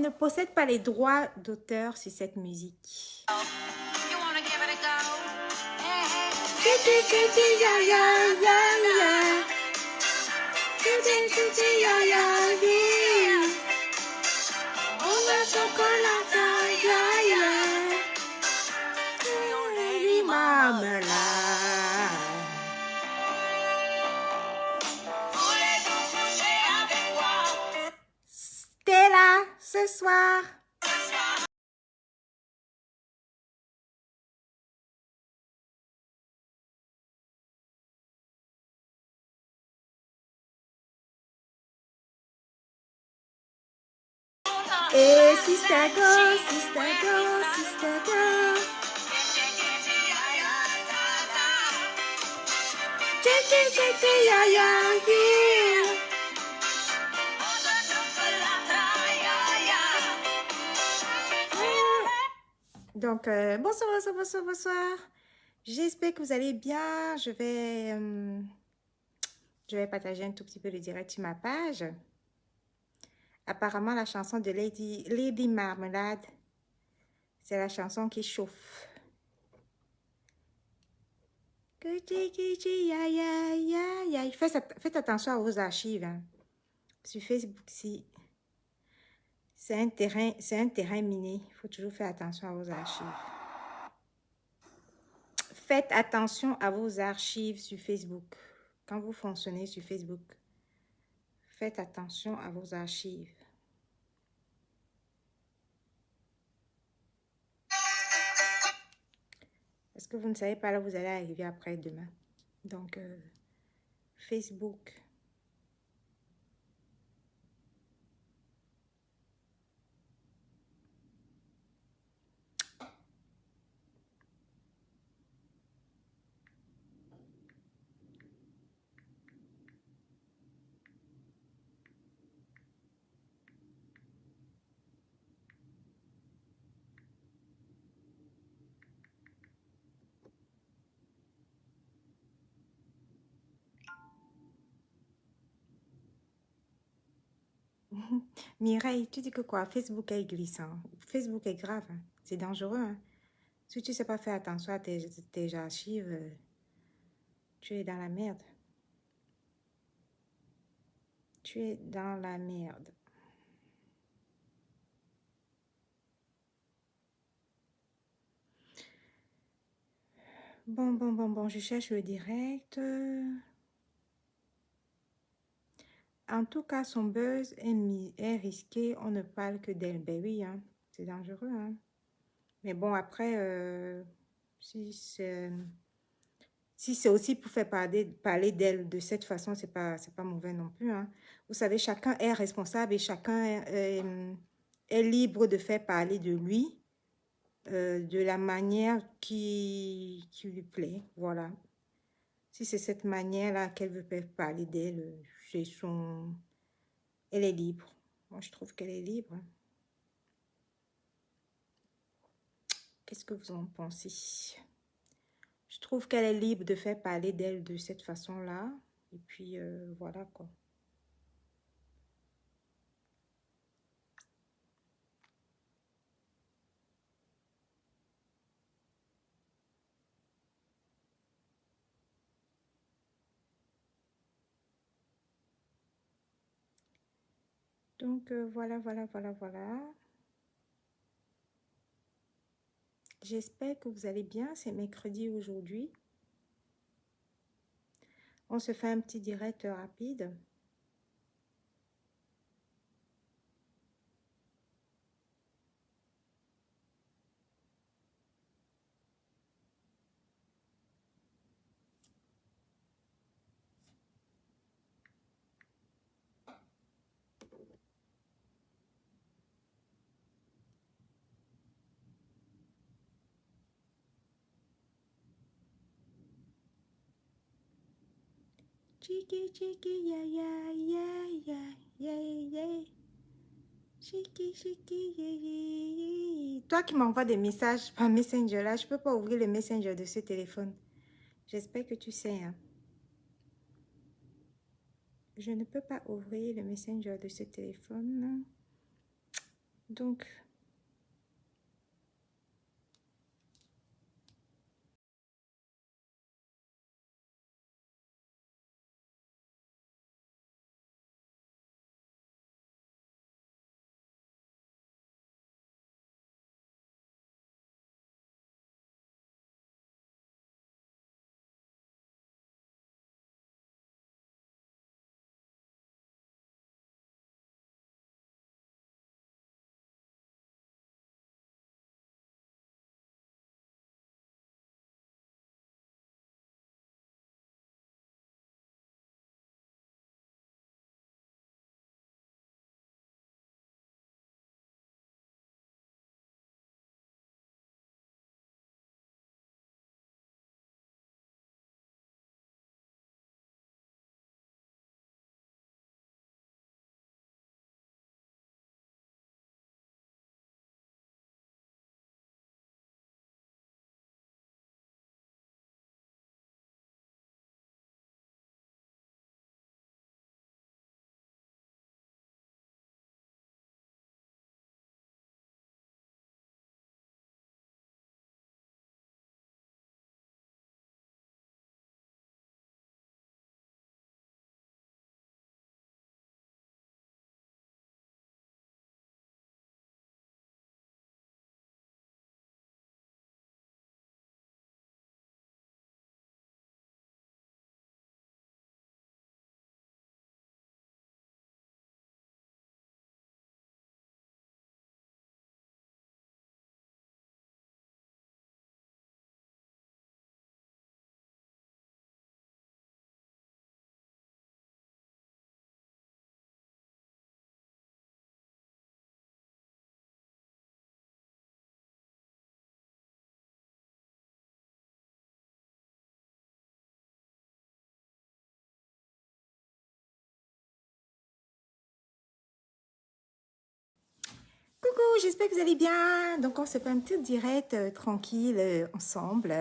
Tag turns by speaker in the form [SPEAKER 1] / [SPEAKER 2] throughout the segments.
[SPEAKER 1] ne possède pas les droits d'auteur sur cette musique. T'es là ce soir. Et sister go, sister go, sister go. Ya, ya, yeah. Donc, bonsoir, bonsoir, bonsoir, bonsoir. J'espère que vous allez bien. Je vais partager un tout petit peu le direct sur ma page. Apparemment, la chanson de Lady Marmalade, c'est la chanson qui chauffe. Faites attention à vos archives. Hein. Sur Facebook, si c'est un terrain miné, il faut toujours faire attention à vos archives. Faites attention à vos archives sur Facebook. Quand vous fonctionnez sur Facebook, faites attention à vos archives. Parce que vous ne savez pas là où vous allez arriver après demain. Donc, Facebook. Mireille, tu dis que quoi? Facebook est glissant. Facebook est grave. Hein. C'est dangereux. Hein. Si tu ne sais pas faire attention à tes archives, tu es dans la merde. Tu es dans la merde. Bon, je cherche le direct. En tout cas, son buzz est risqué. On ne parle que d'elle. Ben oui, hein, c'est dangereux. Hein. Mais bon, après, si c'est aussi pour faire parler d'elle de cette façon, c'est pas mauvais non plus. Hein. Vous savez, chacun est responsable et chacun est libre de faire parler de lui de la manière qui lui plaît. Voilà. Si c'est cette manière-là qu'elle veut faire parler d'elle, elle est libre. Moi, je trouve qu'elle est libre. Qu'est-ce que vous en pensez? Je trouve qu'elle est libre de faire parler d'elle de cette façon-là. Et puis, voilà quoi. Donc, voilà. J'espère que vous allez bien. C'est mercredi aujourd'hui. On se fait un petit direct rapide. Chiki, chiki, ya, ya, ya, ya, ya, ya. Chiki, chiki, ya, ya, ya. Toi qui m'envoies des messages par Messenger, là, je ne peux pas ouvrir le Messenger de ce téléphone. J'espère que tu sais. Hein. Je ne peux pas ouvrir le Messenger de ce téléphone. Donc, coucou, j'espère que vous allez bien. Donc, on se fait un petit direct tranquille ensemble.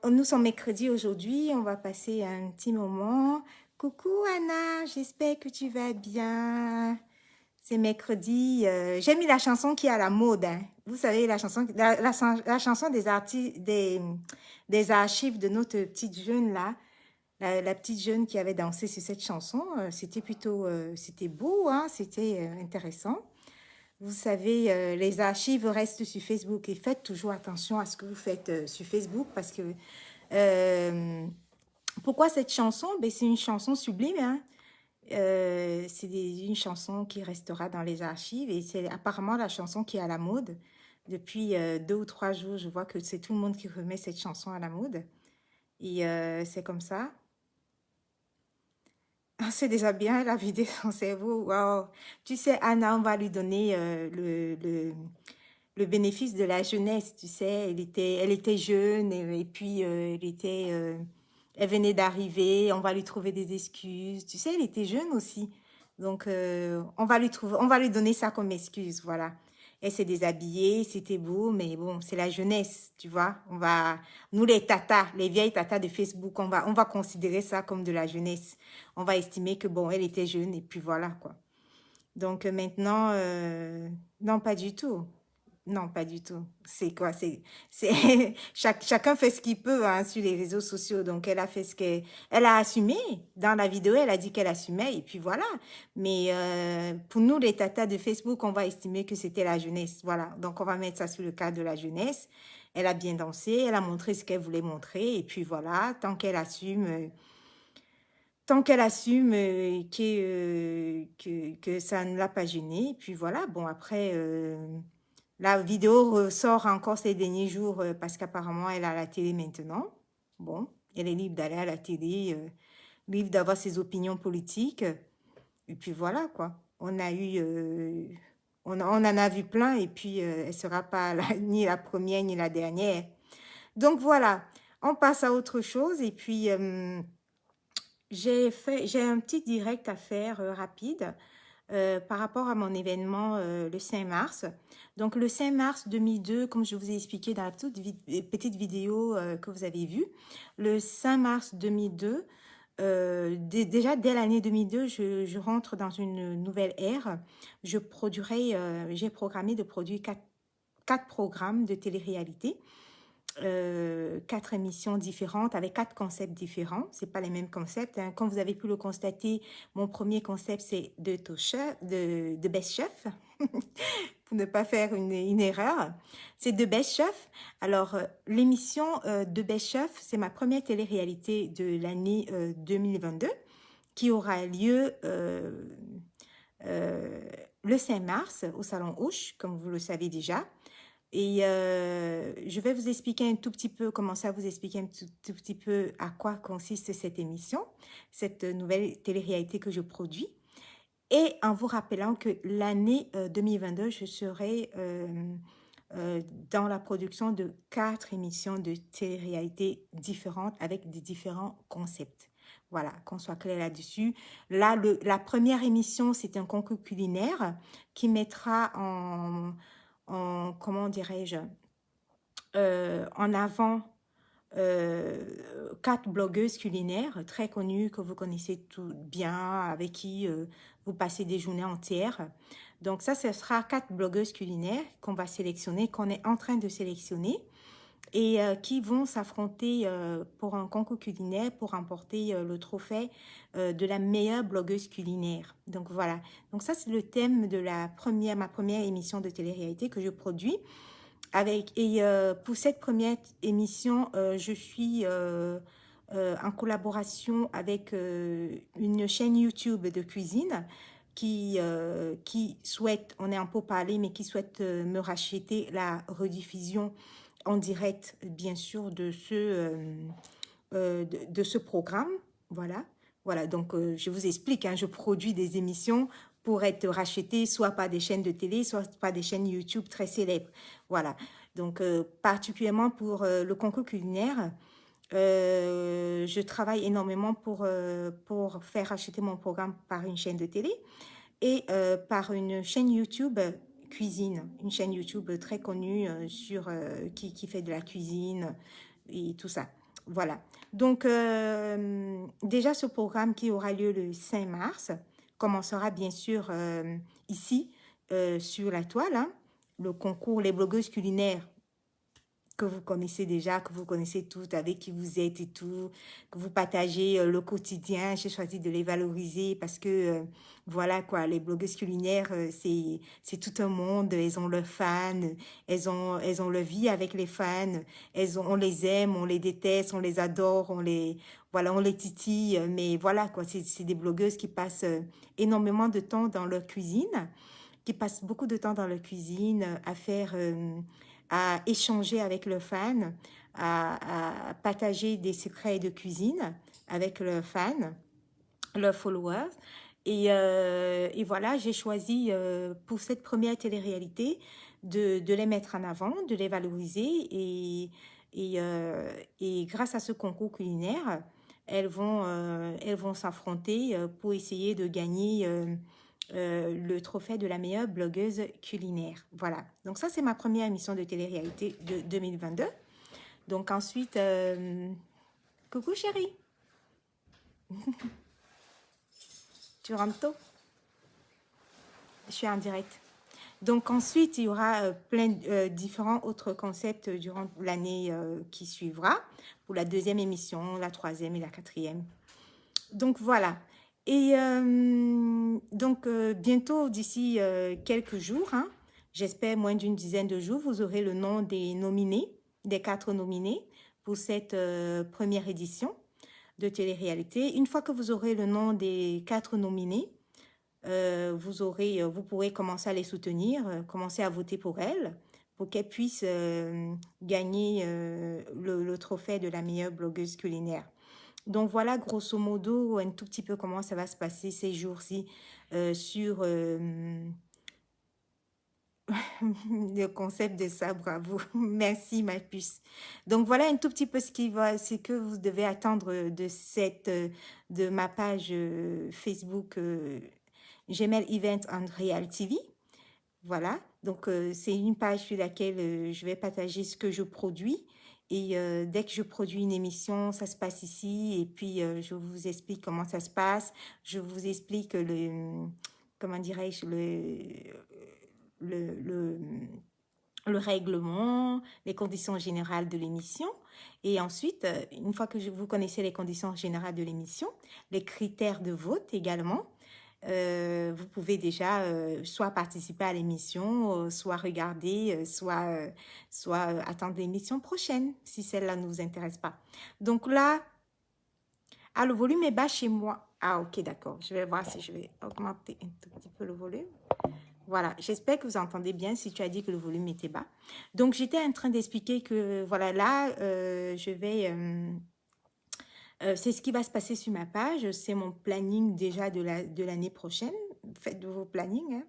[SPEAKER 1] Nous sommes mercredi aujourd'hui, on va passer un petit moment. Coucou Anna, j'espère que tu vas bien. C'est mercredi. J'ai mis la chanson qui est à la mode, hein. Vous savez, la chanson, la chanson des artistes, des archives de notre petite jeune là. La petite jeune qui avait dansé sur cette chanson, c'était plutôt, c'était beau, hein, c'était intéressant. Vous savez, les archives restent sur Facebook et faites toujours attention à ce que vous faites sur Facebook parce que euh, pourquoi cette chanson? Ben, c'est une chanson sublime, hein. C'est une chanson qui restera dans les archives et c'est apparemment la chanson qui est à la mode. Depuis 2 ou 3 jours, je vois que c'est tout le monde qui remet cette chanson à la mode. Et c'est comme ça. Ah, c'est déjà bien, elle a vidé son cerveau. Wow. Tu sais, Anna, on va lui donner le bénéfice de la jeunesse. Tu sais, elle était jeune et puis elle venait d'arriver. On va lui trouver des excuses. Tu sais, elle était jeune aussi. Donc, on va lui donner ça comme excuse. Voilà. Elle s'est déshabillée, c'était beau, mais bon, c'est la jeunesse, tu vois. Nous les tatas, les vieilles tatas de Facebook, on va considérer ça comme de la jeunesse. On va estimer que bon, elle était jeune et puis voilà quoi. Donc maintenant, non, pas du tout. Non, pas du tout. C'est quoi? Chacun fait ce qu'il peut hein, sur les réseaux sociaux. Donc, elle a fait elle a assumé. Dans la vidéo, elle a dit qu'elle assumait et puis voilà. Mais pour nous, les tatas de Facebook, on va estimer que c'était la jeunesse. Voilà. Donc, on va mettre ça sur le cadre de la jeunesse. Elle a bien dansé, elle a montré ce qu'elle voulait montrer et puis voilà. Tant qu'elle assume que ça ne l'a pas gênée, et puis voilà. Bon, après. La vidéo ressort encore ces derniers jours parce qu'apparemment elle est à la télé maintenant. Bon, elle est libre d'aller à la télé, libre d'avoir ses opinions politiques. Et puis voilà quoi. On en a vu plein et puis elle sera pas ni la première ni la dernière. Donc voilà, on passe à autre chose et puis j'ai un petit direct à faire rapide par rapport à mon événement le 5 mars. Donc, le 5 mars 2002, comme je vous ai expliqué dans la petite vidéo que vous avez vue, le 5 mars 2002, Déjà, dès l'année 2002, je rentre dans une nouvelle ère. J'ai programmé de produire quatre programmes de télé-réalité, quatre émissions différentes avec quatre concepts différents. C'est pas les mêmes concepts, hein. Comme vous avez pu le constater, mon premier concept, c'est de Best Chef, pour ne pas faire une erreur. C'est de Best Chef. Alors, l'émission de Best Chef, c'est ma première télé-réalité de l'année 2022 qui aura lieu euh, le 5 mars au Salon Hoche, comme vous le savez déjà. Et je vais vous expliquer un tout petit peu, commencer à vous expliquer un tout petit peu à quoi consiste cette émission, cette nouvelle télé-réalité que je produis. Et en vous rappelant que l'année 2022, je serai dans la production de quatre émissions de télé-réalité différentes avec des différents concepts. Voilà, qu'on soit clair là-dessus. Là, la première émission, c'est un concours culinaire qui mettra comment dirais-je, en avant quatre blogueuses culinaires très connues que vous connaissez tout bien, avec qui vous passez des journées entières. Donc ça, ce sera quatre blogueuses culinaires qu'on va sélectionner, qu'on est en train de sélectionner et qui vont s'affronter pour un concours culinaire pour remporter le trophée de la meilleure blogueuse culinaire. Donc voilà. Donc ça, c'est le thème de ma première émission de télé-réalité que je produis. Pour cette première émission, je suis en collaboration avec une chaîne YouTube de cuisine qui souhaite, on est en pourparlers, mais qui souhaite me racheter la rediffusion en direct, bien sûr, de ce programme. Voilà. Voilà, donc je vous explique, hein, je produis des émissions pour être rachetées soit par des chaînes de télé, soit par des chaînes YouTube très célèbres. Voilà, donc particulièrement pour le concours culinaire, je travaille énormément pour faire racheter mon programme par une chaîne de télé et par une chaîne YouTube cuisine, une chaîne YouTube très connue qui fait de la cuisine et tout ça. Voilà. Donc, déjà, ce programme qui aura lieu le 5 mars commencera bien sûr ici, sur la toile, hein, le concours Les blogueuses culinaires que vous connaissez déjà, que vous connaissez toutes, avec qui vous êtes et tout, que vous partagez le quotidien. J'ai choisi de les valoriser parce que, voilà quoi, les blogueuses culinaires, c'est tout un monde. Elles ont leurs fans, elles ont leur vie avec les fans. On les aime, on les déteste, on les adore, voilà, on les titille. Mais voilà quoi, c'est des blogueuses qui passent énormément de temps dans leur cuisine, qui passent beaucoup de temps dans leur cuisine à échanger avec leurs fans, à partager des secrets de cuisine avec leurs fans, leurs followers. Et voilà, j'ai choisi pour cette première télé-réalité de les mettre en avant, de les valoriser. Et grâce à ce concours culinaire, elles vont s'affronter pour essayer de gagner le trophée de la meilleure blogueuse culinaire. Voilà. Donc ça, c'est ma première émission de télé-réalité de 2022. Donc ensuite, coucou chérie, tu rentres tôt? Je suis en direct. Donc ensuite, il y aura plein de différents autres concepts durant l'année qui suivra pour la deuxième émission, la troisième et la quatrième. Donc voilà. Et donc bientôt, d'ici quelques jours, hein, j'espère moins d'une dizaine de jours, vous aurez le nom des nominés, des quatre nominés pour cette première édition de télé-réalité. Une fois que vous aurez le nom des quatre nominés, vous pourrez commencer à les soutenir, commencer à voter pour elles, pour qu'elles puissent gagner le trophée de la meilleure blogueuse culinaire. Donc voilà, grosso modo, un tout petit peu comment ça va se passer ces jours-ci sur le concept de ça. Bravo. Merci, ma puce. Donc voilà un tout petit peu ce que vous devez attendre de ma page Facebook Gmail Event and Real TV. Voilà. Donc c'est une page sur laquelle je vais partager ce que je produis Et dès que je produis une émission, ça se passe ici. Et puis, je vous explique comment ça se passe. Je vous explique comment dirais-je, le, le, le règlement, les conditions générales de l'émission. Et ensuite, une fois que vous connaissez les conditions générales de l'émission, les critères de vote également, vous pouvez déjà soit participer à l'émission, soit regarder, soit attendre l'émission prochaine, si celle-là ne vous intéresse pas. Donc là, le volume est bas chez moi. Ah, ok, d'accord. Je vais voir si je vais augmenter un tout petit peu le volume. Voilà, j'espère que vous entendez bien si tu as dit que le volume était bas. Donc, j'étais en train d'expliquer que, voilà, là, je vais... c'est ce qui va se passer sur ma page. C'est mon planning déjà de l'année prochaine. Faites de vos plannings. Hein.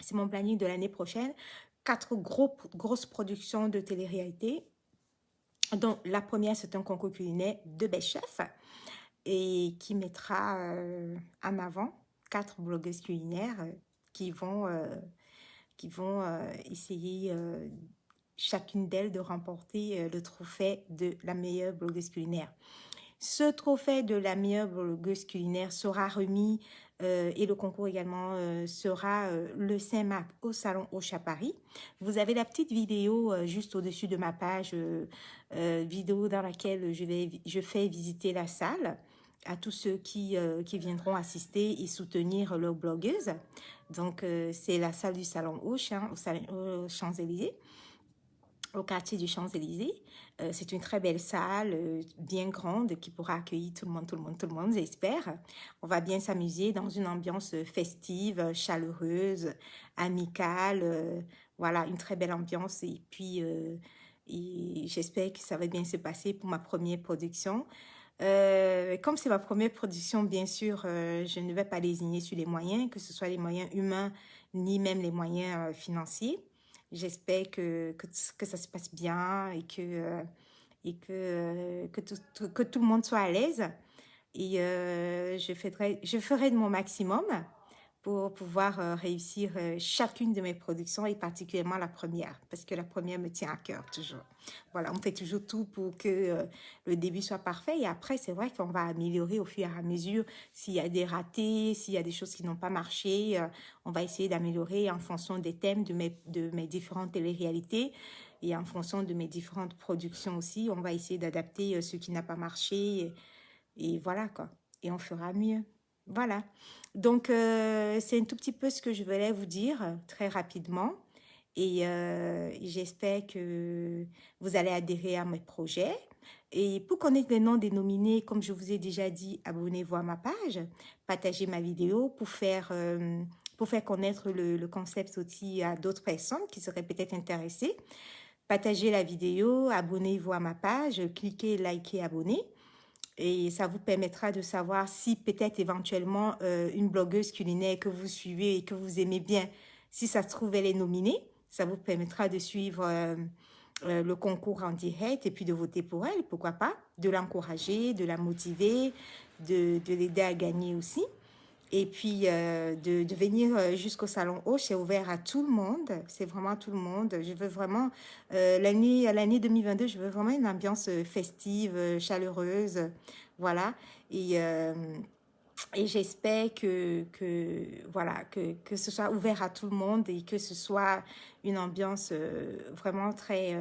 [SPEAKER 1] C'est mon planning de l'année prochaine. 4 grosses productions de télé-réalité. Donc, la première, c'est un concours culinaire de Best Chef et qui mettra en avant 4 blogueuses culinaires qui vont essayer chacune d'elles de remporter le trophée de la meilleure blogueuse culinaire. Ce trophée de la meilleure blogueuse culinaire sera remis et le concours également sera le 5 mars au Salon Hoche à Paris. Vous avez la petite vidéo juste au-dessus de ma page, vidéo dans laquelle je fais visiter la salle à tous ceux qui viendront assister et soutenir leur blogueuse. Donc, c'est la salle du Salon Hoche, hein, au Champs-Élysées, au quartier du Champs-Élysées. C'est une très belle salle, bien grande, qui pourra accueillir tout le monde, j'espère. On va bien s'amuser dans une ambiance festive, chaleureuse, amicale. Voilà, une très belle ambiance. Et puis, j'espère que ça va bien se passer pour ma première production. Comme c'est ma première production, bien sûr, je ne vais pas désigner sur les moyens, que ce soit les moyens humains, ni même les moyens financiers. J'espère que ça se passe bien et que tout le monde soit à l'aise. Et je ferai de mon maximum pour pouvoir réussir chacune de mes productions et particulièrement la première, parce que la première me tient à cœur toujours. Voilà, on fait toujours tout pour que le début soit parfait et après, c'est vrai qu'on va améliorer au fur et à mesure. S'il y a des ratés, s'il y a des choses qui n'ont pas marché, on va essayer d'améliorer en fonction des thèmes de mes différentes télé-réalités et en fonction de mes différentes productions aussi. On va essayer d'adapter ce qui n'a pas marché et voilà quoi. Et on fera mieux. Voilà. Donc, c'est un tout petit peu ce que je voulais vous dire très rapidement. Et j'espère que vous allez adhérer à mes projets. Et pour connaître les noms des nominés, comme je vous ai déjà dit, abonnez-vous à ma page, partagez ma vidéo pour faire connaître le concept aussi à d'autres personnes qui seraient peut-être intéressées. Partagez la vidéo, abonnez-vous à ma page, cliquez, likez, abonnez. Et ça vous permettra de savoir si peut-être éventuellement une blogueuse culinaire que vous suivez et que vous aimez bien, si ça se trouve, elle est nominée. Ça vous permettra de suivre le concours en direct et puis de voter pour elle, pourquoi pas, de l'encourager, de la motiver, de l'aider à gagner aussi. Et puis, de venir jusqu'au Salon Hoche, c'est ouvert à tout le monde. C'est vraiment à tout le monde. Je veux vraiment, l'année 2022, je veux vraiment une ambiance festive, chaleureuse. Voilà. Et j'espère voilà, que ce soit ouvert à tout le monde et que ce soit une ambiance vraiment très,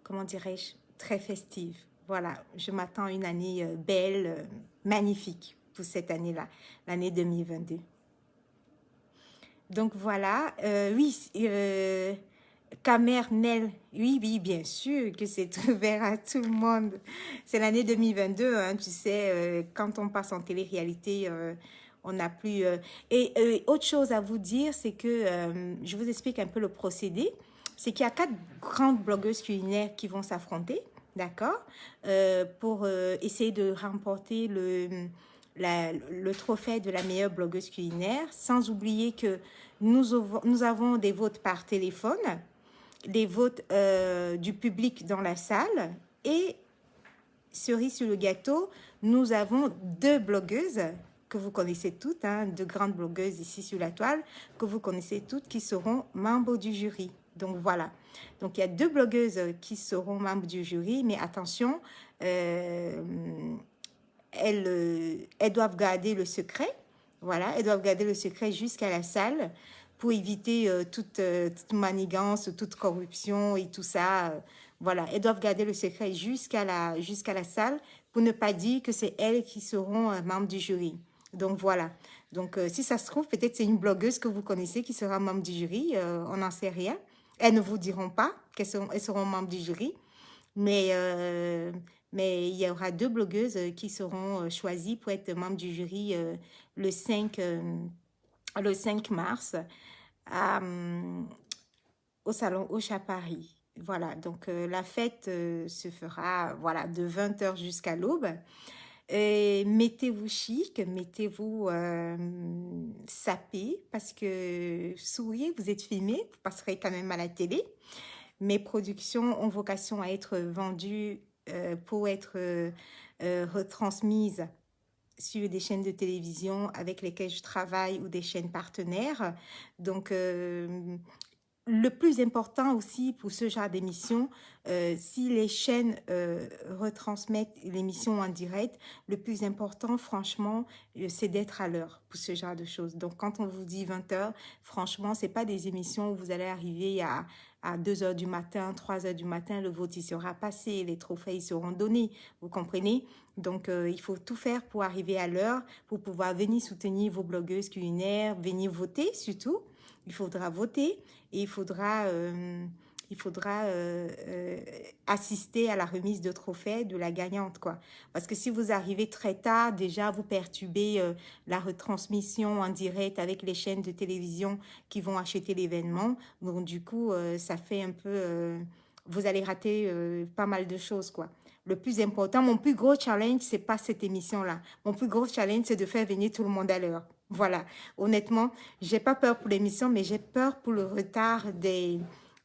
[SPEAKER 1] comment dirais-je, très festive. Voilà, je m'attends à une année belle, magnifique pour cette année-là, l'année 2022. Donc voilà, oui, Camernel, oui, bien sûr que c'est ouvert à tout le monde. C'est l'année 2022, hein, tu sais, quand on passe en télé-réalité, on n'a plus... Et autre chose à vous dire, c'est que je vous explique un peu le procédé. C'est qu'il y a 4 grandes blogueuses culinaires qui vont s'affronter, d'accord, pour essayer de remporter le trophée de la meilleure blogueuse culinaire, sans oublier que nous avons des votes par téléphone, des votes du public dans la salle et, cerise sur le gâteau, nous avons 2 blogueuses que vous connaissez toutes, hein, 2 grandes blogueuses ici sur la toile, que vous connaissez toutes, qui seront membres du jury. Donc, voilà. Donc, il y a 2 blogueuses qui seront membres du jury, mais attention, euh, elles doivent garder le secret. Voilà, elles doivent garder le secret jusqu'à la salle pour éviter toute manigance, toute corruption et tout ça. Voilà, elles doivent garder le secret jusqu'à la salle pour ne pas dire que c'est elles qui seront membres du jury. Donc voilà. Donc si ça se trouve, peut-être c'est une blogueuse que vous connaissez qui sera membre du jury. On n'en sait rien. Elles ne vous diront pas elles seront membres du jury. Mais, euh, mais il y aura 2 blogueuses qui seront choisies pour être membres du jury le 5, le 5 mars à, au Salon Hoche à Paris. Voilà, donc la fête se fera voilà, de 20h jusqu'à l'aube. Et mettez-vous chic, mettez-vous sapé, parce que souriez, vous êtes filmé, vous passerez quand même à la télé. Mes productions ont vocation à être vendues pour être retransmises sur des chaînes de télévision avec lesquelles je travaille ou des chaînes partenaires. Donc, le plus important aussi pour ce genre d'émission, si les chaînes retransmettent l'émission en direct, le plus important, franchement, c'est d'être à l'heure pour ce genre de choses. Donc, quand on vous dit 20h, franchement, ce n'est pas des émissions où vous allez arriver à 2h du matin, 3h du matin, le vote il sera passé, les trophées ils seront donnés, vous comprenez? Donc, il faut tout faire pour arriver à l'heure, pour pouvoir venir soutenir vos blogueuses culinaires, venir voter surtout. Il faudra voter et il faudra assister à la remise de trophées de la gagnante, quoi. Parce que si vous arrivez très tard, déjà, vous perturbez la retransmission en direct avec les chaînes de télévision qui vont acheter l'événement. Donc, du coup, ça fait un peu... vous allez rater pas mal de choses, quoi. Le plus important, mon plus gros challenge, c'est pas cette émission-là. Mon plus gros challenge, c'est de faire venir tout le monde à l'heure. Voilà. Honnêtement, j'ai pas peur pour l'émission, mais j'ai peur pour le retard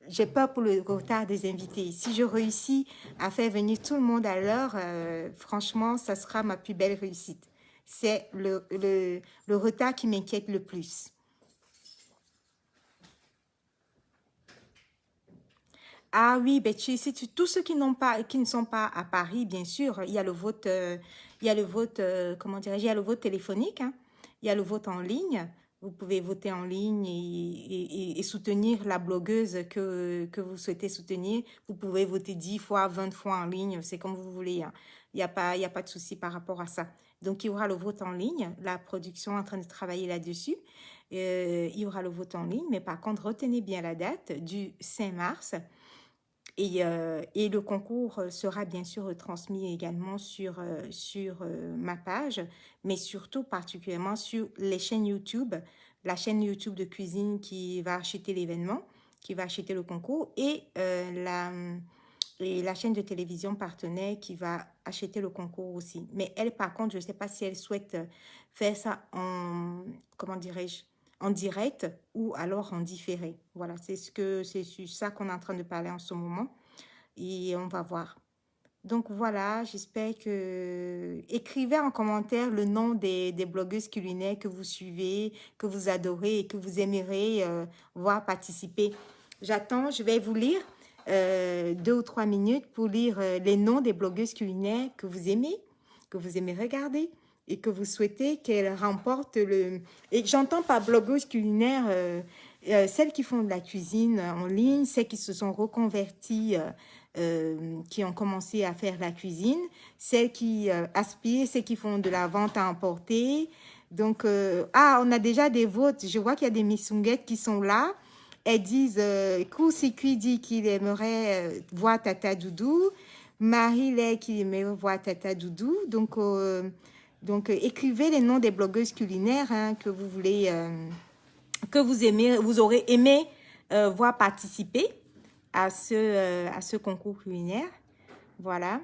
[SPEAKER 1] j'ai peur pour le retard des invités. Si je réussis à faire venir tout le monde à l'heure, franchement, ça sera ma plus belle réussite. C'est le retard qui m'inquiète le plus. Ah oui, Betty, tous ceux qui ne sont pas à Paris, bien sûr, il y a le vote, comment dirais-je, il y a le vote téléphonique, hein. Il y a le vote en ligne. Vous pouvez voter en ligne et soutenir la blogueuse que vous souhaitez soutenir. Vous pouvez voter 10 fois, 20 fois en ligne, c'est comme vous voulez, hein. Il y a pas de souci par rapport à ça. Donc, il y aura le vote en ligne. La production est en train de travailler là-dessus. Il y aura le vote en ligne, mais par contre, retenez bien la date du 5 mars. Et le concours sera bien sûr transmis également sur ma page, mais surtout particulièrement sur les chaînes YouTube, la chaîne YouTube de cuisine qui va acheter l'événement, qui va acheter le concours, et la chaîne de télévision partenaire qui va acheter le concours aussi. Mais elle, par contre, je ne sais pas si elle souhaite faire ça comment dirais-je, en direct ou alors en différé. Voilà, c'est sur ça qu'on est en train de parler en ce moment et on va voir. Donc voilà, j'espère que... Écrivez en commentaire le nom des blogueuses culinaires que vous suivez, que vous adorez et que vous aimeriez voir participer. J'attends, je vais vous lire 2 ou 3 minutes pour lire les noms des blogueuses culinaires que vous aimez regarder et que vous souhaitez qu'elles remportent le... Et j'entends par blogueuses culinaires celles qui font de la cuisine en ligne, celles qui se sont reconverties qui ont commencé à faire la cuisine, celles qui aspirent, celles qui font de la vente à emporter. Donc, on a déjà des votes. Je vois qu'il y a des missunguettes qui sont là. Elles disent, Court-circuit dit qu'il aimerait voir Tata Doudou. Marie-Lay qui aimerait voir Tata Doudou. Donc, écrivez les noms des blogueuses culinaires hein, que vous voulez, que vous aimez, vous aurez aimé voir participer à ce concours culinaire. Voilà.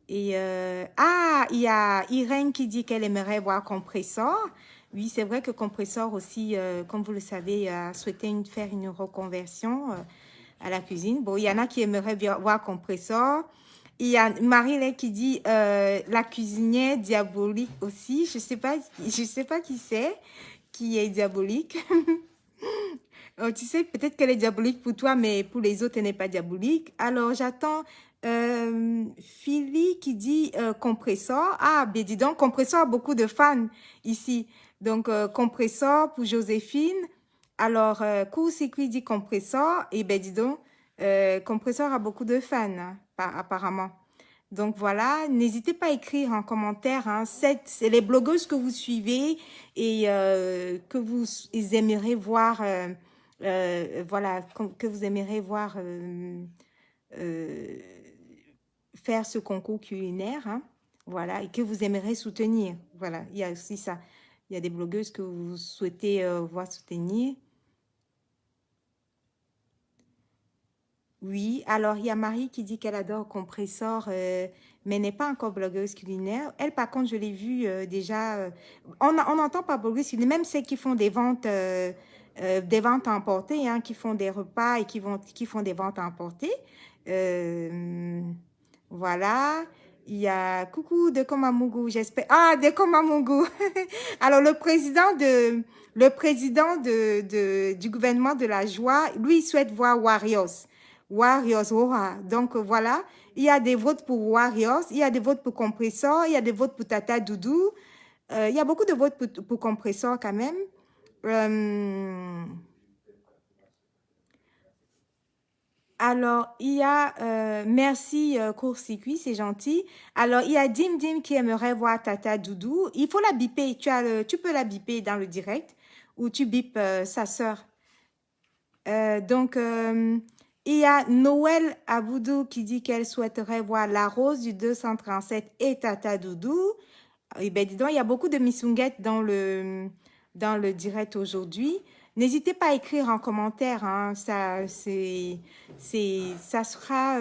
[SPEAKER 1] Et il y a Irène qui dit qu'elle aimerait voir Compressor. Oui, c'est vrai que Compressor aussi, comme vous le savez, a souhaité faire une reconversion à la cuisine. Bon, il y en a qui aimeraient voir Compressor. Il y a Marie-Lé qui dit la cuisinière diabolique aussi. Je sais pas qui c'est, qui est diabolique. Oh, tu sais, peut-être qu'elle est diabolique pour toi, mais pour les autres, elle n'est pas diabolique. Alors, j'attends Philly qui dit compresseur. Ah, ben dis donc, compresseur a beaucoup de fans ici. Donc, compresseur pour Joséphine. Alors, court-circuit dit compresseur. Et ben dis donc, compresseur a beaucoup de fans, hein, apparemment. Donc voilà, n'hésitez pas à écrire en commentaire, hein, c'est les blogueuses que vous suivez et que vous aimeriez voir, voilà, que vous aimeriez voir euh, faire ce concours culinaire, hein, voilà, et que vous aimeriez soutenir. Voilà, il y a aussi ça. Il y a des blogueuses que vous souhaitez voir soutenir. Oui, alors il y a Marie qui dit qu'elle adore Compressor, mais n'est pas encore blogueuse culinaire. Elle, par contre, je l'ai vue déjà. On n'entend pas blogueuse culinaire, même celles qui font des ventes à emporter, hein, qui font des repas et qui font des ventes à emporter. Euh, voilà. Il y a coucou de Komamougou, j'espère. Ah, de Komamougou. Alors, du gouvernement de la joie, lui, il souhaite voir Warriors. Warriors, Aura. Donc voilà, il y a des votes pour Warriors, il y a des votes pour Compressor, il y a des votes pour Tata Doudou. Il y a beaucoup de votes pour Compressor quand même. Alors, il y a, merci Court-Circuit, c'est gentil. Alors, il y a Dim Dim qui aimerait voir Tata Doudou. Il faut la biper, tu peux la biper dans le direct ou tu bipes sa sœur. Donc, il y a Noël Aboudou qui dit qu'elle souhaiterait voir La Rose du 237 et Tata Doudou. Eh bien, dis donc, il y a beaucoup de missunguettes dans le direct aujourd'hui. N'hésitez pas à écrire en commentaire, hein, ça sera,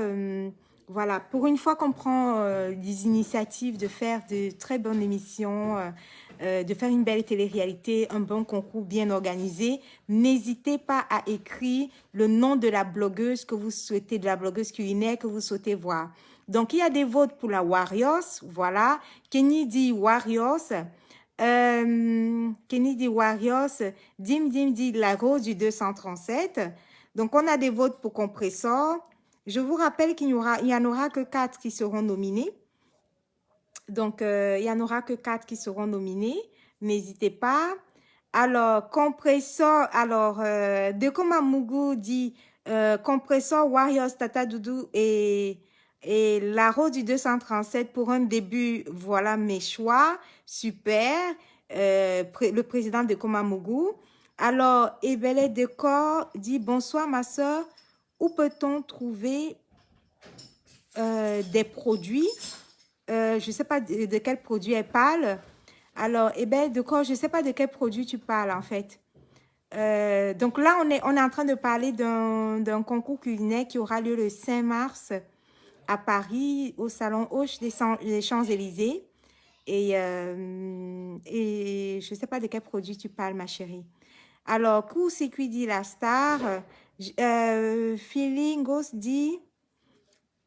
[SPEAKER 1] voilà, pour une fois qu'on prend des initiatives de faire de très bonnes émissions, de faire une belle télé-réalité, un bon concours bien organisé, n'hésitez pas à écrire le nom de la blogueuse que vous souhaitez, de la blogueuse culinaire que vous souhaitez voir. Donc, il y a des votes pour la Warriors, voilà. Kenny dit Warriors. Kenny dit Warriors. Dim Dim dit La Rose du 237. Donc, on a des votes pour Compressor. Je vous rappelle qu'il y en aura que 4 qui seront nominés. Donc, il n'y en aura que 4 qui seront nominés. N'hésitez pas. Alors, Compressor, alors, Dekoma Mugu dit Compressor, Warriors, Tata Doudou et La Rose du 237 pour un début. Voilà mes choix. Super. Le président de Komamougou. Alors, Ebele Décor dit bonsoir ma soeur. Où peut-on trouver des produits? Je ne sais pas de quel produit elle parle. Alors, Décor, je ne sais pas de quel produit tu parles en fait. Donc là, on est en train de parler d'un concours culinaire qui aura lieu le 5 mars à Paris, au Salon Hoche des Champs-Élysées. Et je ne sais pas de quel produit tu parles, ma chérie. Alors, Court-Circuit dit la star. Feelingos dit,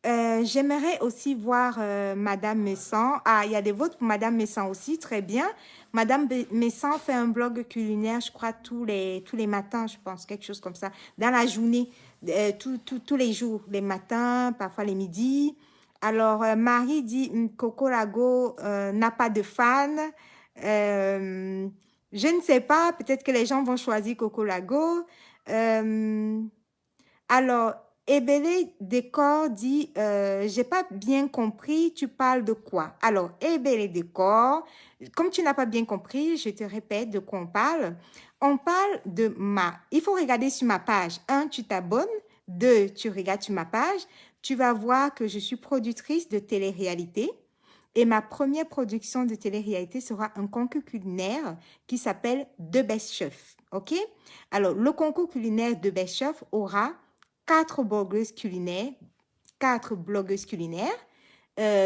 [SPEAKER 1] j'aimerais aussi voir Madame Messan. Ah, il y a des votes pour Madame Messan aussi, très bien. Madame Messan fait un blog culinaire, je crois, tous les matins, je pense, quelque chose comme ça, dans la journée, tous les jours, les matins, parfois les midis. Alors, Marie dit, Coco Lago n'a pas de fan. Je ne sais pas, peut-être que les gens vont choisir Coco Lago. Alors, Ebele Décor dit, j'ai pas bien compris, tu parles de quoi? Alors, Ebele Décor, comme tu n'as pas bien compris, je te répète de quoi on parle. On parle de il faut regarder sur ma page. 1, tu t'abonnes. 2, tu regardes sur ma page. Tu vas voir que je suis productrice de télé-réalité. Et ma première production de télé-réalité sera un concours culinaire qui s'appelle The Best Chef. OK? Alors, le concours culinaire de Best Chef aura 4 blogueuses culinaires,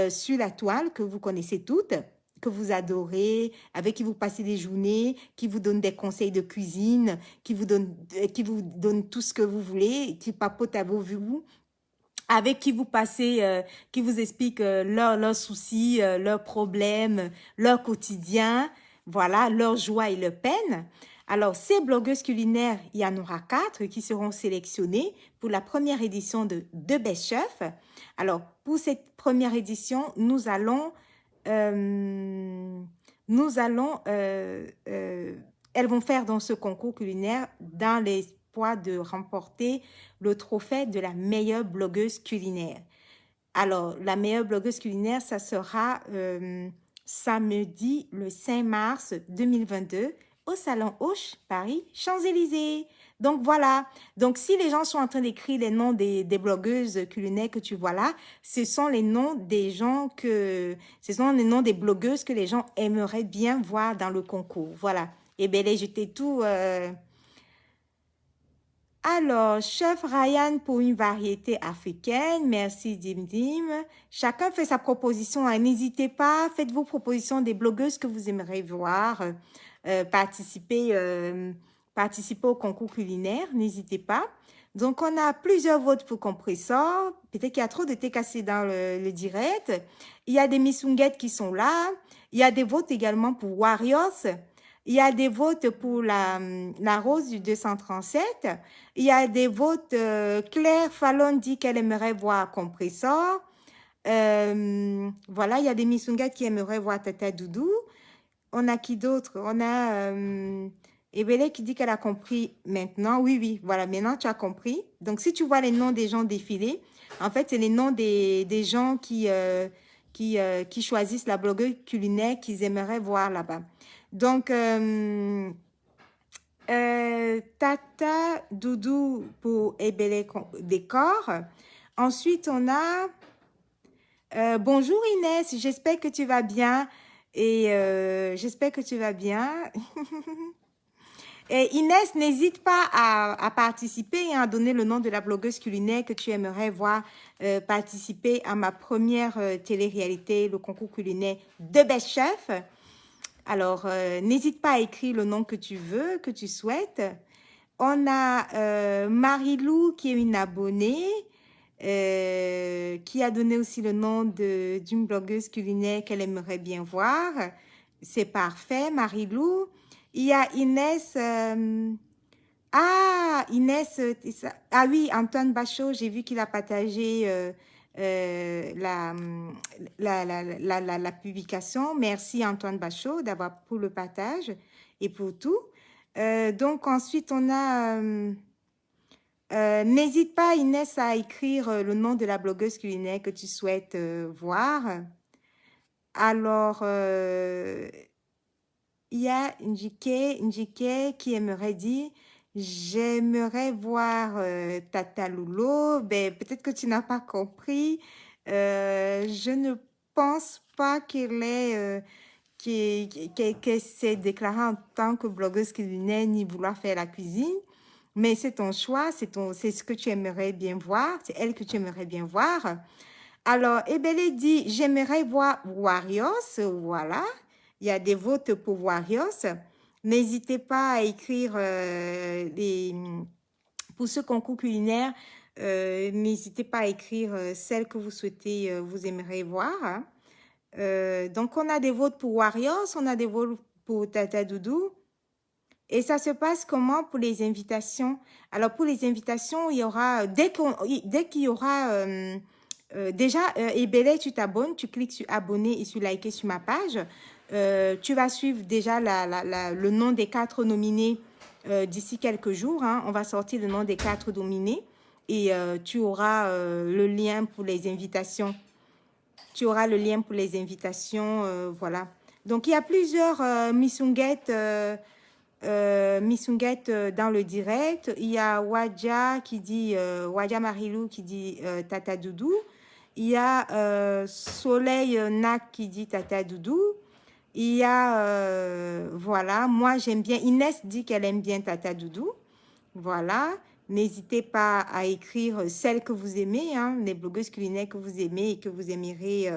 [SPEAKER 1] sur la toile que vous connaissez toutes, que vous adorez, avec qui vous passez des journées, qui vous donnent des conseils de cuisine, qui vous donnent tout ce que vous voulez, qui papotent à vos vues, avec qui vous passez, qui vous expliquent leurs soucis, leurs problèmes, leur quotidien, voilà, leur joie et leur peine. Alors, ces blogueuses culinaires, il y en aura 4 qui seront sélectionnées pour la première édition de Best Chef. Alors, pour cette première édition, elles vont faire dans ce concours culinaire dans l'espoir de remporter le trophée de la meilleure blogueuse culinaire. Alors, la meilleure blogueuse culinaire, ça sera samedi le 5 mars 2022 au Salon Hoche, Paris, Champs-Élysées. Donc, voilà. Donc, si les gens sont en train d'écrire les noms des blogueuses culinaires que tu vois là, ce sont les noms des ce sont les noms des blogueuses que les gens aimeraient bien voir dans le concours. Voilà. Et bien, là, j'étais tout... Alors, chef Ryan pour une variété africaine. Merci, Dim Dim. Chacun fait sa proposition. Hein. N'hésitez pas, faites vos propositions des blogueuses que vous aimeriez voir participer au concours culinaire. N'hésitez pas. Donc, on a plusieurs votes pour Compressor. Peut-être qu'il y a trop de thé cassé dans le direct. Il y a des missunguettes qui sont là. Il y a des votes également pour Warriors. Il y a des votes pour la rose du 237. Il y a des votes. Claire Fallon dit qu'elle aimerait voir Compressor. Voilà, il y a des missungas qui aimeraient voir Tata Doudou. On a qui d'autre? On a Ebele qui dit qu'elle a compris maintenant. Oui, oui, voilà, maintenant tu as compris. Donc, si tu vois les noms des gens défiler, en fait, c'est les noms des gens qui choisissent la blogueuse culinaire qu'ils aimeraient voir là-bas. Donc, Tata Doudou pour Ebele Décor. Ensuite, on a... bonjour Inès, j'espère que tu vas bien. Et j'espère que tu vas bien. Et Inès, n'hésite pas à participer et à donner le nom de la blogueuse culinaire que tu aimerais voir participer à ma première télé-réalité, le concours culinaire de Best Chef. Alors, n'hésite pas à écrire le nom que tu veux, que tu souhaites. On a Marie-Lou qui est une abonnée, qui a donné aussi le nom d'une blogueuse culinaire qu'elle aimerait bien voir. C'est parfait, Marie-Lou. Il y a Inès... Inès... ah oui, Antoine Bachot, j'ai vu qu'il a partagé... la publication. Merci Antoine Bachot d'avoir pour le partage et pour tout. Donc ensuite on a n'hésite pas Inès à écrire le nom de la blogueuse culinaire que tu souhaites voir. Alors il y a Njike qui aimerait dire j'aimerais voir Tata Loulo. Ben, peut-être que tu n'as pas compris. Je ne pense pas qu'elle s'est déclarée en tant que blogueuse culinaire ni vouloir faire la cuisine. Mais c'est ton choix, c'est ce que tu aimerais bien voir. C'est elle que tu aimerais bien voir. Alors, Ebele dit, j'aimerais voir Warriors. Voilà. Il y a des votes pour Warriors. N'hésitez pas à écrire pour ce concours culinaire. N'hésitez pas à écrire celles que vous souhaitez, vous aimeriez voir. Hein. Donc, on a des votes pour Warriors, on a des votes pour Tata Doudou. Et ça se passe comment pour les invitations? Alors, pour les invitations, il y aura, dès qu'il y aura... déjà, Ebele, tu t'abonnes, tu cliques sur abonner et sur liker sur ma page. Tu vas suivre déjà le nom des 4 nominés d'ici quelques jours. Hein. On va sortir le nom des 4 nominés et tu auras le lien pour les invitations. Tu auras le lien pour les invitations, voilà. Donc, il y a plusieurs missunguettes dans le direct. Il y a Wadja qui dit, Wadja Marilou qui dit Tata Doudou. Il y a Soleil Nak qui dit Tata Doudou. Il y a, voilà, moi j'aime bien, Inès dit qu'elle aime bien Tata Doudou. Voilà, n'hésitez pas à écrire celles que vous aimez, hein, les blogueuses culinaires que vous aimez et que vous aimeriez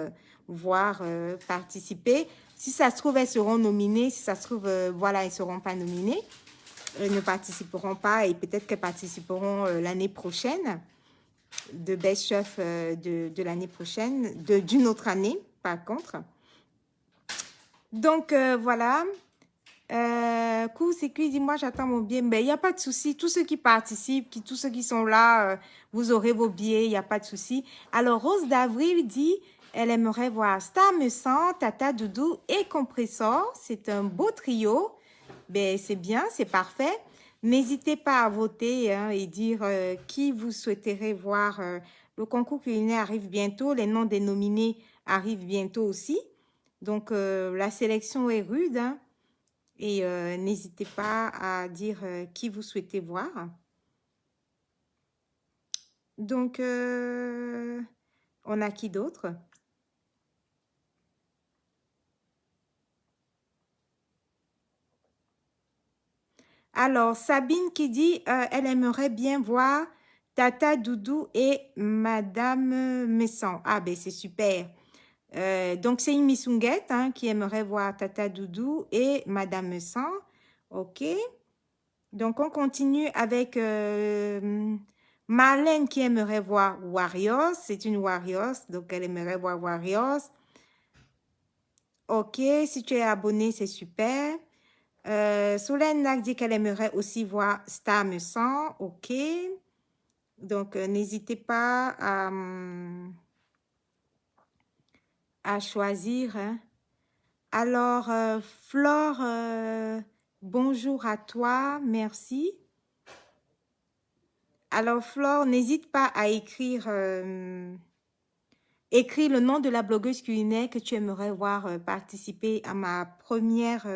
[SPEAKER 1] voir participer. Si ça se trouve, elles seront nominées. Si ça se trouve, voilà, elles ne seront pas nominées. Elles ne participeront pas et peut-être qu'elles participeront l'année prochaine de Best Chef de l'année prochaine, d'une autre année, par contre. Donc, voilà. Court-circuit, dis-moi, j'attends mon billet. Mais il n'y a pas de souci. Tous ceux qui participent, tous ceux qui sont là, vous aurez vos billets, il n'y a pas de souci. Alors, Rose d'Avril dit, elle aimerait voir Star Me Sent, Tata Doudou et Compressor. C'est un beau trio. Ben, c'est bien, c'est parfait. N'hésitez pas à voter hein, et dire qui vous souhaiterez voir. Le concours culinaire arrive bientôt. Les noms des nominés arrivent bientôt aussi. Donc, la sélection est rude. Hein. Et n'hésitez pas à dire qui vous souhaitez voir. Donc, on a qui d'autre? Alors, Sabine qui dit, elle aimerait bien voir Tata Doudou et Madame Messan. Ah, ben c'est super. Donc, c'est une missunguette hein, qui aimerait voir Tata Doudou et Madame Messan. OK. Donc, on continue avec Marlène qui aimerait voir Warriors. C'est une Warriors, donc elle aimerait voir Warriors. OK, si tu es abonné, c'est super. Solène Nac dit qu'elle aimerait aussi voir Star Me Sent. OK. Donc, n'hésitez pas à choisir. Hein. Alors, Flore, bonjour à toi. Merci. Alors, Flore, n'hésite pas à écrire, écris le nom de la blogueuse culinaire que tu aimerais voir participer à ma première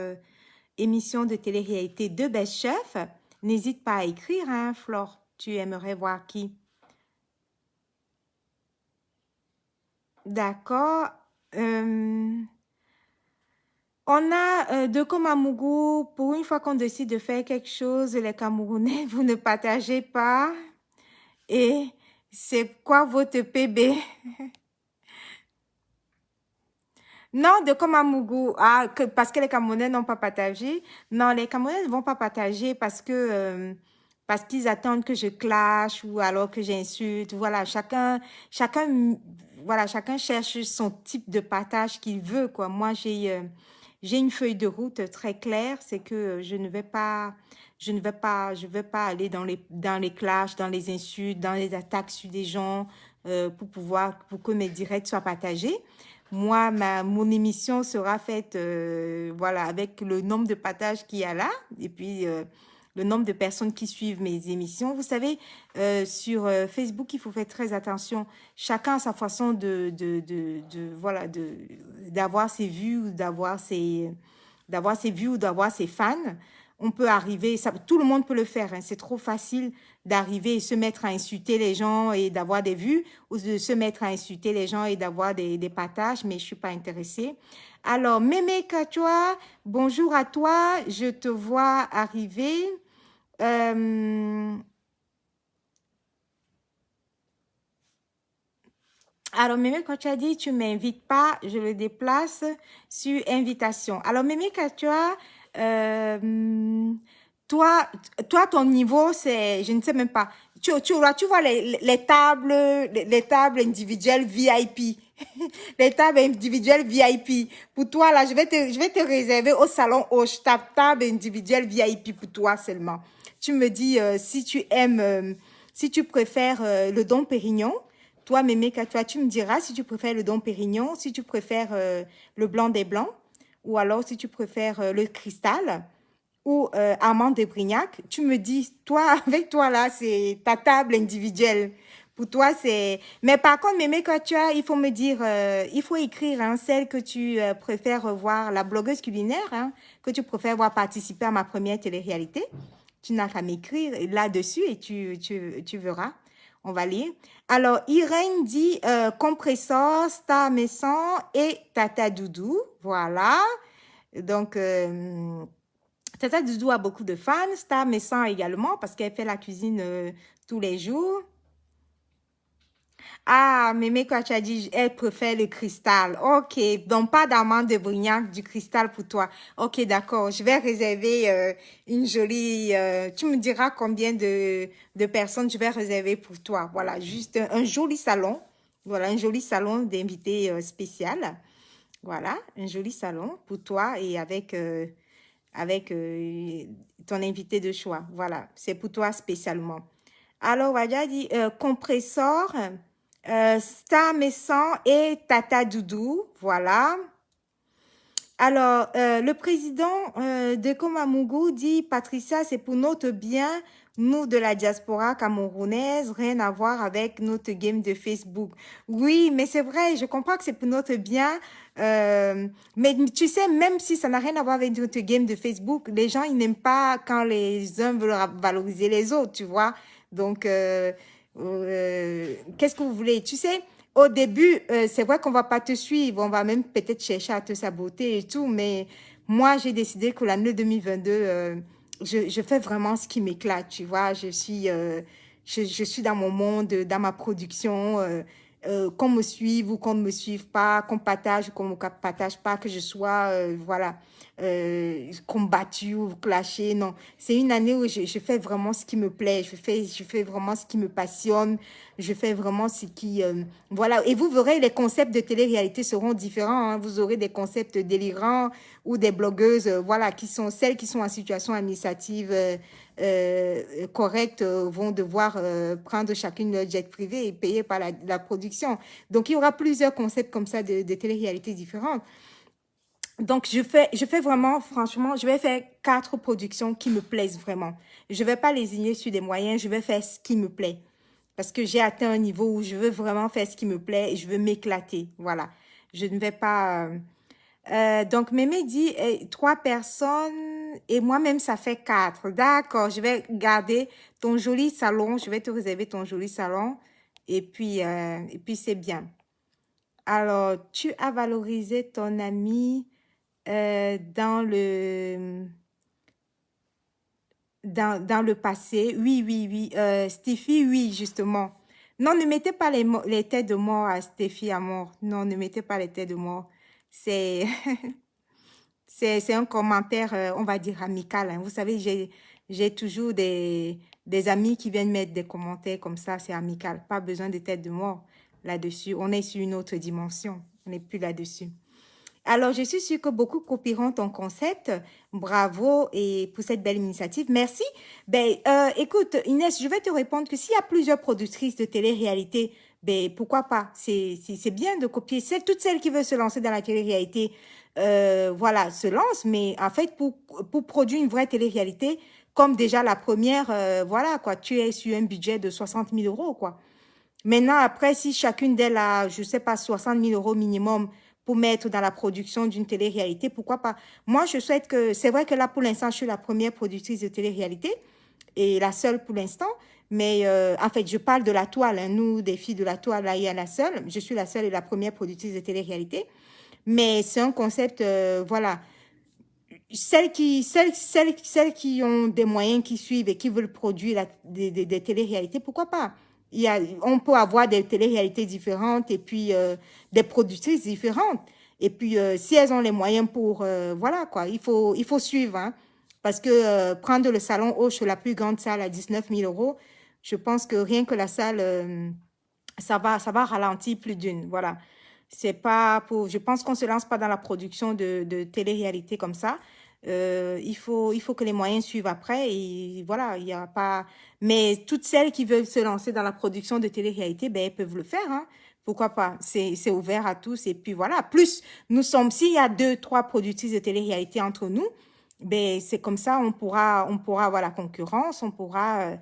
[SPEAKER 1] émission de télé-réalité de Best Chef. N'hésite pas à écrire, hein, Flore. Tu aimerais voir qui? D'accord. On a de Komamougou, pour une fois qu'on décide de faire quelque chose, les Camerounais, vous ne partagez pas. Et c'est quoi votre PB? Non, de Komamougou. Ah, parce que les Camerounais n'ont pas partagé. Non, les Camerounais ne vont pas partager parce qu'ils attendent que je clash ou alors que j'insulte. Voilà, voilà, chacun cherche son type de partage qu'il veut, quoi. Moi, j'ai une feuille de route très claire, c'est que je vais pas aller dans les clashs, dans les insultes, dans les attaques sur des gens pour que mes directs soient partagés. Moi, mon émission sera faite, voilà, avec le nombre de partages qu'il y a là, et puis le nombre de personnes qui suivent mes émissions. Vous savez, sur Facebook, il faut faire très attention. Chacun a sa façon voilà, d'avoir ses vues, ou d'avoir ses vues ou d'avoir ses fans. On peut arriver, tout le monde peut le faire. Hein, c'est trop facile d'arriver et se mettre à insulter les gens et d'avoir des vues, ou de se mettre à insulter les gens et d'avoir des partages, mais je suis pas intéressée. Alors, Mémé Kachwa, bonjour à toi, je te vois arriver. Alors, Mémé, quand tu as dit, tu m'invites pas, je le déplace sur invitation. Alors, Mémé, quand tu as, toi, ton niveau, c'est, je ne sais même pas. Tu vois les tables individuelles VIP. Les tables individuelles VIP. Pour toi, là, je vais te réserver au salon Hoche, ta table individuelle VIP pour toi seulement. Tu me dis si tu aimes, si tu préfères le Dom Pérignon. Toi, Mémé Katoa, tu me diras si tu préfères le Dom Pérignon, si tu préfères le blanc des blancs, ou alors si tu préfères le cristal ou Armand de Brignac. Tu me dis, toi, avec toi là, c'est ta table individuelle. Pour toi, c'est... Mais par contre, Mémé Katoa, il faut me dire, il faut écrire hein, celle que tu préfères voir, la blogueuse culinaire, hein, que tu préfères voir participer à ma première télé-réalité. Tu n'as qu'à m'écrire là-dessus et tu verras. On va lire. Alors, Irène dit compresseur, Star Messan et Tata Doudou. Voilà. Donc, Tata Doudou a beaucoup de fans. Star Messan également parce qu'elle fait la cuisine tous les jours. Ah, Mémé, quand tu as dit, elle préfère le cristal. Ok, donc pas d'amande de Brignac, du cristal pour toi. Ok, d'accord. Je vais réserver une jolie... tu me diras combien de personnes je vais réserver pour toi. Voilà, juste un joli salon. Voilà, un joli salon d'invités spécial. Voilà, un joli salon pour toi et avec avec ton invité de choix. Voilà, c'est pour toi spécialement. Alors, Wadia dit compresseur, Star Messan et Tata Doudou. Voilà. Alors, le président de Komamougou dit, Patricia, c'est pour notre bien, nous de la diaspora camerounaise, rien à voir avec notre game de Facebook. Oui, mais c'est vrai, je comprends que c'est pour notre bien, mais tu sais, même si ça n'a rien à voir avec notre game de Facebook, les gens, ils n'aiment pas quand les uns veulent valoriser les autres, tu vois. Donc, qu'est-ce que vous voulez? Tu sais, au début, c'est vrai qu'on va pas te suivre, on va même peut-être chercher à te saboter et tout, mais moi, j'ai décidé que l'année 2022, je fais vraiment ce qui m'éclate, tu vois. Je suis dans mon monde, dans ma production, qu'on me suive ou qu'on ne me suive pas, qu'on partage ou qu'on ne me partage pas, que je sois, voilà, combattue ou clashée. Non, c'est une année où je fais vraiment ce qui me plaît, je fais vraiment ce qui me passionne, je fais vraiment ce qui... voilà, et vous verrez, les concepts de télé-réalité seront différents. Hein. Vous aurez des concepts délirants ou des blogueuses, voilà, qui sont celles qui sont en situation administrative correcte, vont devoir prendre chacune leur jet privé et payer par la production. Donc, il y aura plusieurs concepts comme ça de télé-réalité différentes. Donc, je fais vraiment, franchement, je vais faire 4 productions qui me plaisent vraiment. Je vais pas lésigner sur des moyens, je vais faire ce qui me plaît. Parce que j'ai atteint un niveau où je veux vraiment faire ce qui me plaît et je veux m'éclater. Voilà. Je ne vais pas... donc, Mémé dit 3 personnes et moi-même, ça fait 4. D'accord, je vais garder ton joli salon. Je vais te réserver ton joli salon. Et puis c'est bien. Alors, tu as valorisé ton ami dans le passé. Oui, oui, oui. Stéphie, oui, justement. Non, ne mettez pas les têtes de mort à Stéphie à mort. Non, ne mettez pas les têtes de mort. C'est c'est un commentaire, on va dire, amical. Hein. Vous savez, j'ai toujours des amis qui viennent mettre des commentaires comme ça. C'est amical. Pas besoin de têtes de mort là-dessus. On est sur une autre dimension. On n'est plus là-dessus. Alors, je suis sûre que beaucoup copieront ton concept. Bravo et pour cette belle initiative. Merci. Ben, écoute, Inès, je vais te répondre que s'il y a plusieurs productrices de télé-réalité, ben, pourquoi pas? C'est bien de copier. Toutes celles qui veulent se lancer dans la télé-réalité, voilà, se lancent. Mais en fait, pour produire une vraie télé-réalité, comme déjà la première, voilà, quoi, tu es sur un budget de 60 000 euros, quoi. Maintenant, après, si chacune d'elles a, je sais pas, 60 000 euros minimum pour mettre dans la production d'une télé-réalité, pourquoi pas? Moi, je souhaite que, c'est vrai que là, pour l'instant, je suis la première productrice de télé-réalité et la seule pour l'instant. Mais en fait, je parle de la toile. Hein. Nous, des filles de la toile, là, il y a la seule. Je suis la seule et la première productrice de télé-réalité. Mais c'est un concept, voilà. Celles qui ont des moyens, qui suivent et qui veulent produire des télé-réalités, pourquoi pas? On peut avoir des télé-réalités différentes et puis des productrices différentes. Et puis, si elles ont les moyens pour... voilà, quoi, il faut suivre. Hein, parce que prendre le salon Hoche, la plus grande salle à 19 000 euros, je pense que rien que la salle, ça va ralentir plus d'une. Voilà. C'est pas pour... Je pense qu'on ne se lance pas dans la production de télé-réalité comme ça. Il faut que les moyens suivent après et voilà, il y a pas... Mais toutes celles qui veulent se lancer dans la production de télé-réalité, ben, elles peuvent le faire, hein. Pourquoi pas? C'est ouvert à tous et puis voilà. Plus, nous sommes, s'il y a 2, 3 productrices de télé-réalité entre nous, ben, c'est comme ça, on pourra avoir la concurrence, on pourra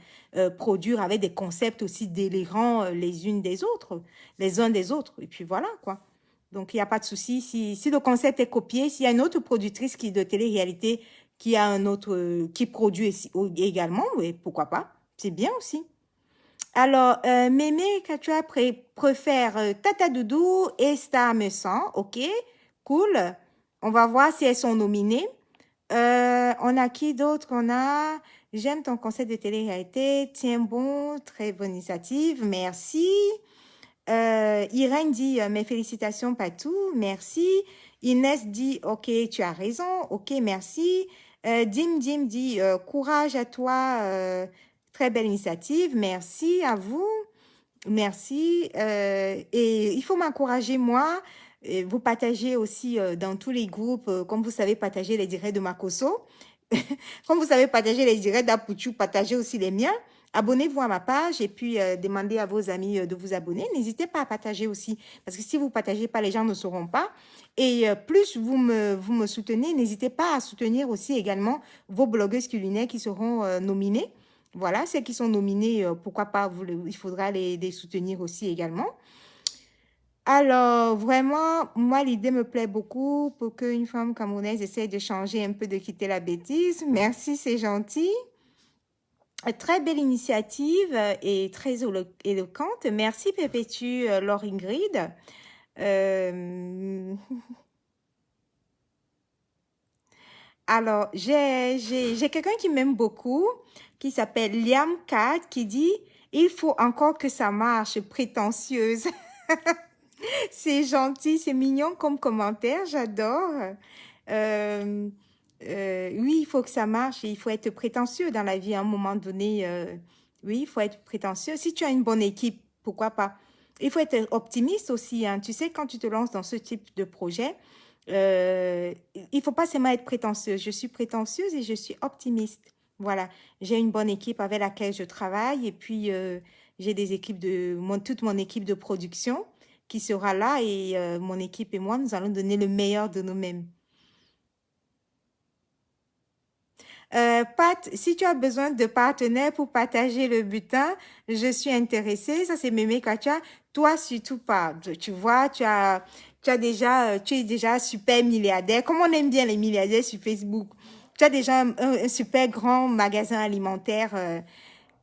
[SPEAKER 1] produire avec des concepts aussi délirants les unes des autres, les uns des autres. Et puis voilà, quoi. Donc, il n'y a pas de souci. Si le concept est copié, s'il y a une autre productrice de télé-réalité qui a un autre, qui produit également, oui, pourquoi pas? C'est bien aussi. Alors, Mémé, que tu as préfère Tata Doudou et Star Messan, ok, cool. On va voir si elles sont nominées. On a qui d'autre? On a... J'aime ton concept de télé-réalité. Tiens bon, très bonne initiative. Merci. Irène dit mes félicitations Patou, merci. Inès dit ok, tu as raison, ok, merci. Dim dit courage à toi, très belle initiative, merci à vous, merci. Et il faut m'encourager moi. Et vous partagez aussi dans tous les groupes, comme vous savez partager les directs de Makoso. Comme vous savez partager les directs d'Apuchu, partagez aussi les miens. Abonnez-vous à ma page et puis demandez à vos amis de vous abonner. N'hésitez pas à partager aussi, parce que si vous ne partagez pas, les gens ne sauront pas. Et plus vous me soutenez, n'hésitez pas à soutenir aussi également vos blogueuses culinaires qui seront nominées. Voilà, celles qui sont nominées, pourquoi pas, il faudra les soutenir aussi également. Alors, vraiment, moi, l'idée me plaît beaucoup pour qu'une femme camerounaise essaie de changer un peu, de quitter la bêtise. Merci, c'est gentil. Très belle initiative et très éloquente. Merci, Pépétu, Laure Ingrid. Euh, Alors, j'ai quelqu'un qui m'aime beaucoup, qui s'appelle Liam Kat, qui dit, il faut encore que ça marche, prétentieuse. C'est gentil, c'est mignon comme commentaire, j'adore. Euh, oui, il faut que ça marche et il faut être prétentieux dans la vie à un moment donné. Oui, il faut être prétentieux. Si tu as une bonne équipe, pourquoi pas? Il faut être optimiste aussi, hein. Tu sais, quand tu te lances dans ce type de projet, il faut pas seulement être prétentieuse. Je suis prétentieuse et je suis optimiste. Voilà, j'ai une bonne équipe avec laquelle je travaille et puis j'ai des équipes toute mon équipe de production qui sera là et mon équipe et moi, nous allons donner le meilleur de nous-mêmes. Pat, si tu as besoin de partenaires pour partager le butin, je suis intéressée. Ça, c'est Mémé Katia. Toi, surtout pas. Tu vois, tu es déjà super milliardaire. Comme on aime bien les milliardaires sur Facebook. Tu as déjà un super grand magasin alimentaire,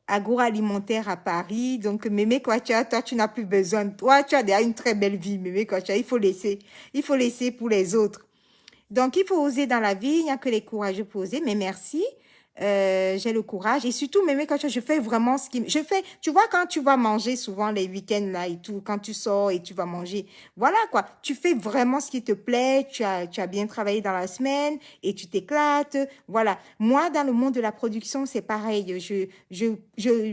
[SPEAKER 1] agroalimentaire à Paris. Donc, Mémé Katia, toi, tu n'as plus besoin. Toi, tu as déjà une très belle vie, Mémé Katia. Il faut laisser. Il faut laisser pour les autres. Donc, il faut oser dans la vie. Il n'y a que les courageux pour oser. Mais merci. J'ai le courage. Et surtout, même quand je fais vraiment ce qui... Je fais... Tu vois, quand tu vas manger souvent les week-ends là et tout, quand tu sors et tu vas manger, voilà quoi. Tu fais vraiment ce qui te plaît. Tu as bien travaillé dans la semaine et tu t'éclates. Voilà. Moi, dans le monde de la production, c'est pareil.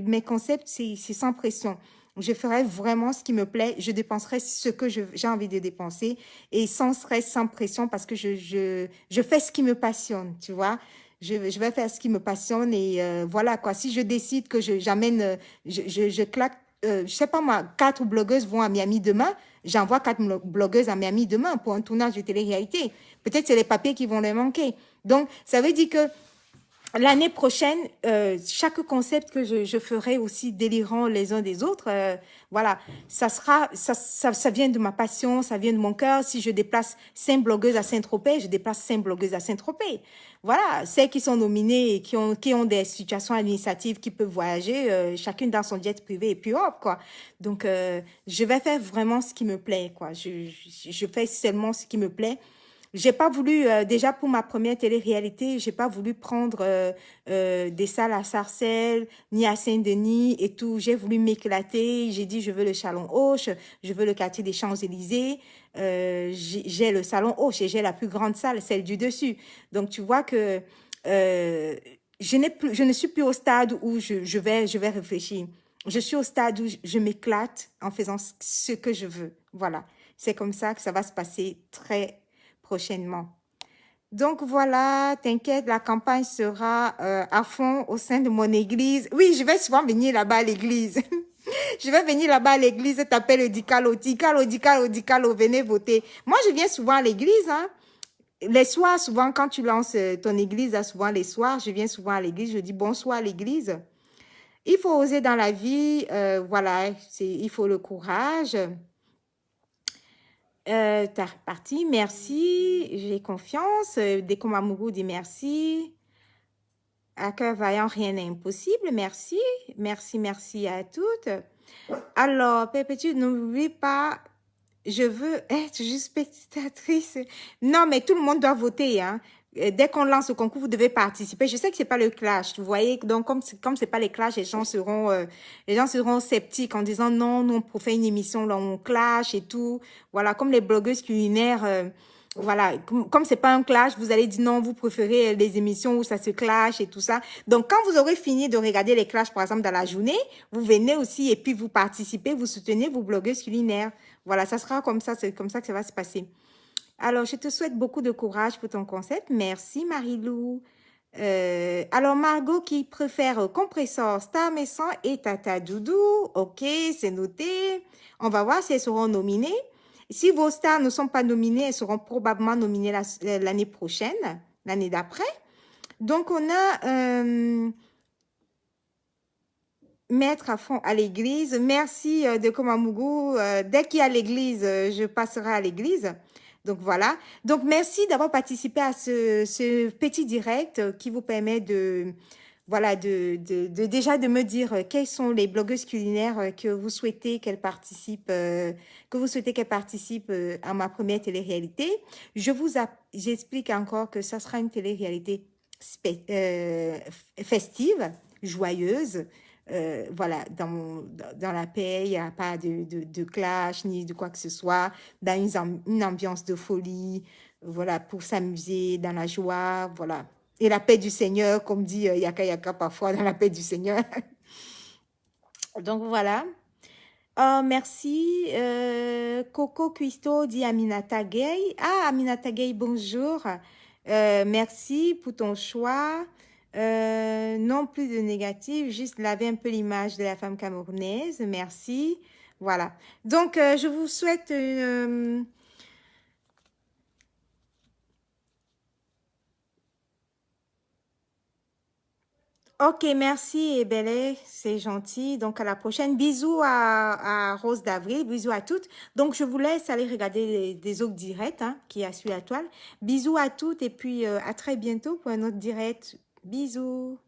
[SPEAKER 1] Mes concepts, c'est sans pression. Je ferai vraiment ce qui me plaît. Je dépenserai ce que j'ai envie de dépenser et sans stress, sans pression parce que je fais ce qui me passionne, tu vois. Je vais faire ce qui me passionne et voilà quoi. Si je décide que j'amène, je claque, je sais pas moi, 4 blogueuses vont à Miami demain, j'envoie 4 blogueuses à Miami demain pour un tournage de télé-réalité. Peut-être c'est les papiers qui vont les manquer. Donc, ça veut dire que l'année prochaine, chaque concept que je ferai aussi délirant les uns des autres, voilà, ça vient de ma passion, ça vient de mon cœur. Si je déplace 5 blogueuses à Saint-Tropez, je déplace 5 blogueuses à Saint-Tropez. Voilà, celles qui sont nominées et qui ont des situations administratives, qui peuvent voyager, chacune dans son jet privé et puis hop, quoi. Donc, je vais faire vraiment ce qui me plaît, quoi. Je fais seulement ce qui me plaît. J'ai pas voulu, déjà pour ma première télé-réalité, j'ai pas voulu prendre des salles à Sarcelles, ni à Saint-Denis et tout. J'ai voulu m'éclater. J'ai dit, je veux le Salon Hoche, je veux le quartier des Champs-Élysées. J'ai le Salon Hoche et j'ai la plus grande salle, celle du dessus. Donc, tu vois que je ne suis plus au stade où je vais réfléchir. Je suis au stade où je m'éclate en faisant ce que je veux. Voilà. C'est comme ça que ça va se passer très prochainement. Donc voilà, t'inquiète, la campagne sera à fond au sein de mon église. Oui, je vais souvent venir là-bas à l'église. Je vais venir là-bas à l'église, taper le dicalo, dicalo, venez voter. Moi, je viens souvent à l'église, hein. Les soirs, souvent, quand tu lances ton église, là, souvent les soirs, je viens souvent à l'église, je dis bonsoir à l'église. Il faut oser dans la vie, voilà, il faut le courage. T'as reparti, merci, j'ai confiance. Dekomamougou dit merci. À cœur vaillant, rien n'est impossible, merci. Merci à toutes. Alors, Pépétu, n'oublie pas, je veux être juste spectatrice. Non, mais tout le monde doit voter, hein. Dès qu'on lance le concours, vous devez participer. Je sais que c'est pas le clash, vous voyez. Donc, comme c'est pas les clash, les gens seront sceptiques en disant non, on fait une émission là, on clash et tout. Voilà, comme les blogueuses culinaires, Voilà, comme c'est pas un clash, vous allez dire non, vous préférez les émissions où ça se clash et tout ça. Donc, quand vous aurez fini de regarder les clashs, par exemple, dans la journée, vous venez aussi et puis vous participez, vous soutenez vos blogueuses culinaires. Voilà, ça sera comme ça, c'est comme ça que ça va se passer. Alors, je te souhaite beaucoup de courage pour ton concept. Merci, Marilou. Alors, Margot qui préfère Compressor, Star Maison et Tata Doudou. Ok, c'est noté. On va voir si elles seront nominées. Si vos stars ne sont pas nominées, elles seront probablement nominées l'année prochaine, l'année d'après. Donc, on a Maître à fond à l'église. Merci de Komamougou. Dès qu'il y a l'église, je passerai à l'église. Donc, voilà. Donc, merci d'avoir participé à ce petit direct qui vous permet de, voilà, déjà de me dire quelles sont les blogueuses culinaires que vous souhaitez qu'elles participent, à ma première télé-réalité. J'explique encore que ça sera une télé-réalité festive, joyeuse. Voilà, dans la paix, il n'y a pas de clash ni de quoi que ce soit, dans une ambiance de folie, voilà, pour s'amuser, dans la joie, voilà. Et la paix du Seigneur, comme dit Yaka Yaka parfois, dans la paix du Seigneur. Donc voilà. Oh, merci. Coco Cuisto dit Aminata Gay. Ah, Aminata Gay, bonjour. Merci pour ton choix. Non plus de négatif, juste laver un peu l'image de la femme camerounaise. Merci. Voilà. Donc, je vous souhaite Ok, merci Ebele, c'est gentil. Donc, à la prochaine. Bisous à Rose d'Avril, bisous à toutes. Donc, je vous laisse aller regarder des autres directs hein, qui a sur la toile. Bisous à toutes et puis à très bientôt pour un autre direct. Bisous.